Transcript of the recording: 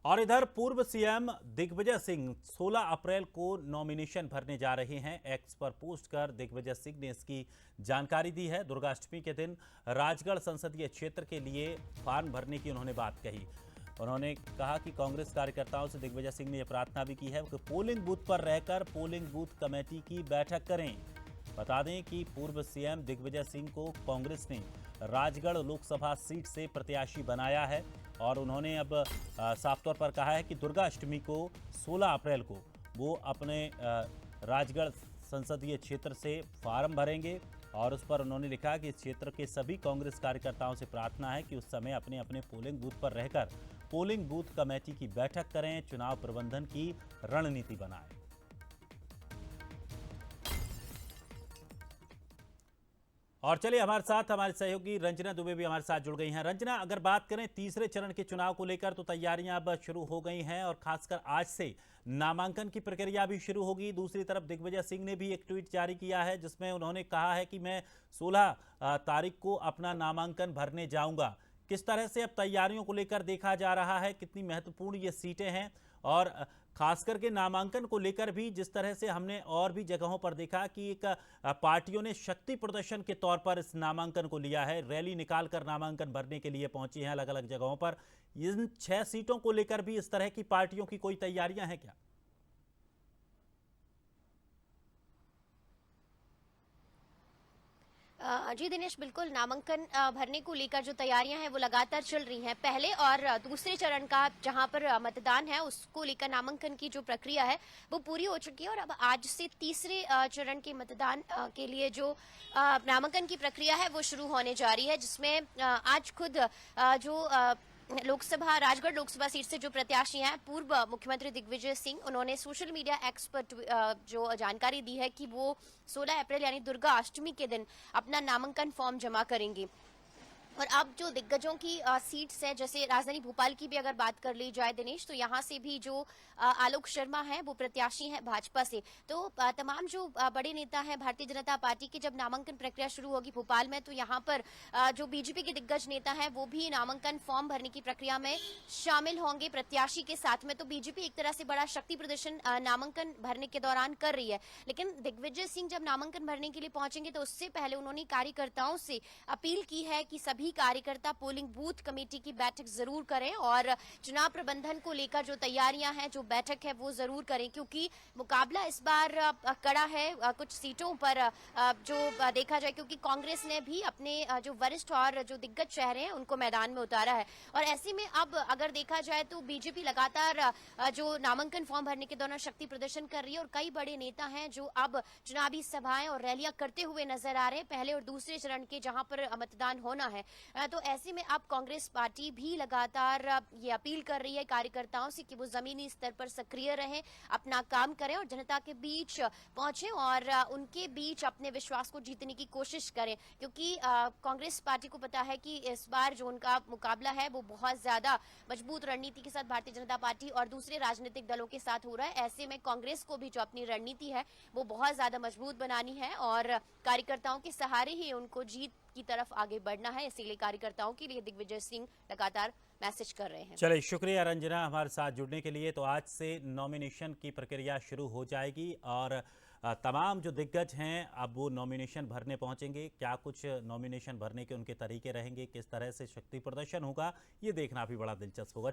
और इधर पूर्व सीएम दिग्विजय सिंह 16 अप्रैल को नॉमिनेशन भरने जा रहे हैं। एक्स पर पोस्ट कर दिग्विजय सिंह ने इसकी जानकारी दी है। दुर्गाष्टमी के दिन राजगढ़ संसदीय क्षेत्र के लिए फॉर्म भरने की उन्होंने बात कही। उन्होंने कहा कि कांग्रेस कार्यकर्ताओं से दिग्विजय सिंह ने यह प्रार्थना भी की है कि पोलिंग बूथ पर रहकर पोलिंग बूथ कमेटी की बैठक करें। बता दें कि पूर्व सीएम दिग्विजय सिंह को कांग्रेस ने राजगढ़ लोकसभा सीट से प्रत्याशी बनाया है और उन्होंने अब साफ तौर पर कहा है कि दुर्गाष्टमी को 16 अप्रैल को वो अपने राजगढ़ संसदीय क्षेत्र से फार्म भरेंगे और उस पर उन्होंने लिखा कि इस क्षेत्र के सभी कांग्रेस कार्यकर्ताओं से प्रार्थना है कि उस समय अपने अपने पोलिंग बूथ पर रहकर पोलिंग बूथ कमेटी की बैठक करें, चुनाव प्रबंधन की रणनीति बनाएं। और चलिए हमारे साथ हमारे सहयोगी रंजना दुबे भी हमारे साथ जुड़ गई हैं। रंजना, अगर बात करें तीसरे चरण के चुनाव को लेकर तो तैयारियां अब शुरू हो गई हैं और खासकर आज से नामांकन की प्रक्रिया भी शुरू होगी। दूसरी तरफ दिग्विजय सिंह ने भी एक ट्वीट जारी किया है जिसमें उन्होंने कहा है कि मैं 16 तारीख को अपना नामांकन भरने जाऊंगा। किस तरह से अब तैयारियों को लेकर देखा जा रहा है, कितनी महत्वपूर्ण ये सीटें हैं और खास करके नामांकन को लेकर भी जिस तरह से हमने और भी जगहों पर देखा कि एक पार्टियों ने शक्ति प्रदर्शन के तौर पर इस नामांकन को लिया है, रैली निकालकर नामांकन भरने के लिए पहुंची हैं अलग अलग जगहों पर। इन 6 सीटों को लेकर भी इस तरह की पार्टियों की कोई तैयारियां हैं क्या? जी दिनेश, बिल्कुल नामांकन भरने को लेकर जो तैयारियां हैं वो लगातार चल रही हैं। पहले और दूसरे चरण का जहां पर मतदान है उसको लेकर नामांकन की जो प्रक्रिया है वो पूरी हो चुकी है और अब आज से तीसरे चरण के मतदान के लिए जो नामांकन की प्रक्रिया है वो शुरू होने जा रही है, जिसमें आज खुद जो लोकसभा राजगढ़ लोकसभा सीट से जो प्रत्याशी हैं पूर्व मुख्यमंत्री दिग्विजय सिंह, उन्होंने सोशल मीडिया एक्स पर जो जानकारी दी है कि वो 16 अप्रैल यानी दुर्गा अष्टमी के दिन अपना नामांकन फॉर्म जमा करेंगे। और अब जो दिग्गजों की सीट्स हैं, जैसे राजधानी भोपाल की भी अगर बात कर ली जाए दिनेश, तो यहाँ से भी जो आलोक शर्मा हैं वो प्रत्याशी हैं भाजपा से। तो तमाम जो बड़े नेता हैं भारतीय जनता पार्टी की, जब नामांकन प्रक्रिया शुरू होगी भोपाल में तो यहाँ पर जो बीजेपी के दिग्गज नेता हैं वो भी नामांकन फॉर्म भरने की प्रक्रिया में शामिल होंगे प्रत्याशी के साथ में। तो बीजेपी एक तरह से बड़ा शक्ति प्रदर्शन नामांकन भरने के दौरान कर रही है, लेकिन दिग्विजय सिंह जब नामांकन भरने के लिए पहुंचेंगे तो उससे पहले उन्होंने कार्यकर्ताओं से अपील की है कि सभी कार्यकर्ता पोलिंग बूथ कमेटी की बैठक जरूर करें और चुनाव प्रबंधन को लेकर जो तैयारियां हैं, जो बैठक है वो जरूर करें, क्योंकि मुकाबला इस बार कड़ा है कुछ सीटों पर जो देखा जाए, क्योंकि कांग्रेस ने भी अपने जो वरिष्ठ और जो दिग्गज चेहरे हैं उनको मैदान में उतारा है। और ऐसे में अब अगर देखा जाए तो बीजेपी लगातार जो नामांकन फॉर्म भरने के दौरान शक्ति प्रदर्शन कर रही है और कई बड़े नेता हैं जो अब चुनावी सभाएं और रैलियां करते हुए नजर आ रहे हैं पहले और दूसरे चरण के जहां पर मतदान होना है। तो ऐसे में अब कांग्रेस पार्टी भी लगातार ये अपील कर रही है कार्यकर्ताओं से कि वो जमीनी स्तर पर सक्रिय रहें, अपना काम करें और जनता के बीच पहुंचे और उनके बीच अपने विश्वास को जीतने की कोशिश करें, क्योंकि कांग्रेस पार्टी को पता है कि इस बार जो उनका मुकाबला है वो बहुत ज्यादा मजबूत रणनीति के साथ भारतीय जनता पार्टी और दूसरे राजनीतिक दलों के साथ हो रहा है। ऐसे में कांग्रेस को भी जो अपनी रणनीति है वो बहुत ज्यादा मजबूत बनानी है और कार्यकर्ताओं के सहारे ही उनको जीत की तरफ आगे बढ़ना है। इसीलिए कार्यकर्ताओं के लिए दिग्विजय सिंह लगातार मैसेज कर रहे हैं। चलिए, शुक्रिया रंजना हमारे साथ जुड़ने के लिए। तो आज से नॉमिनेशन की प्रक्रिया शुरू हो जाएगी और तमाम जो दिग्गज हैं अब वो नॉमिनेशन भरने पहुंचेंगे। क्या कुछ नॉमिनेशन भरने के उनके तरीके रहेंगे, किस तरह से शक्ति प्रदर्शन होगा, ये देखना भी बड़ा दिलचस्प होगा।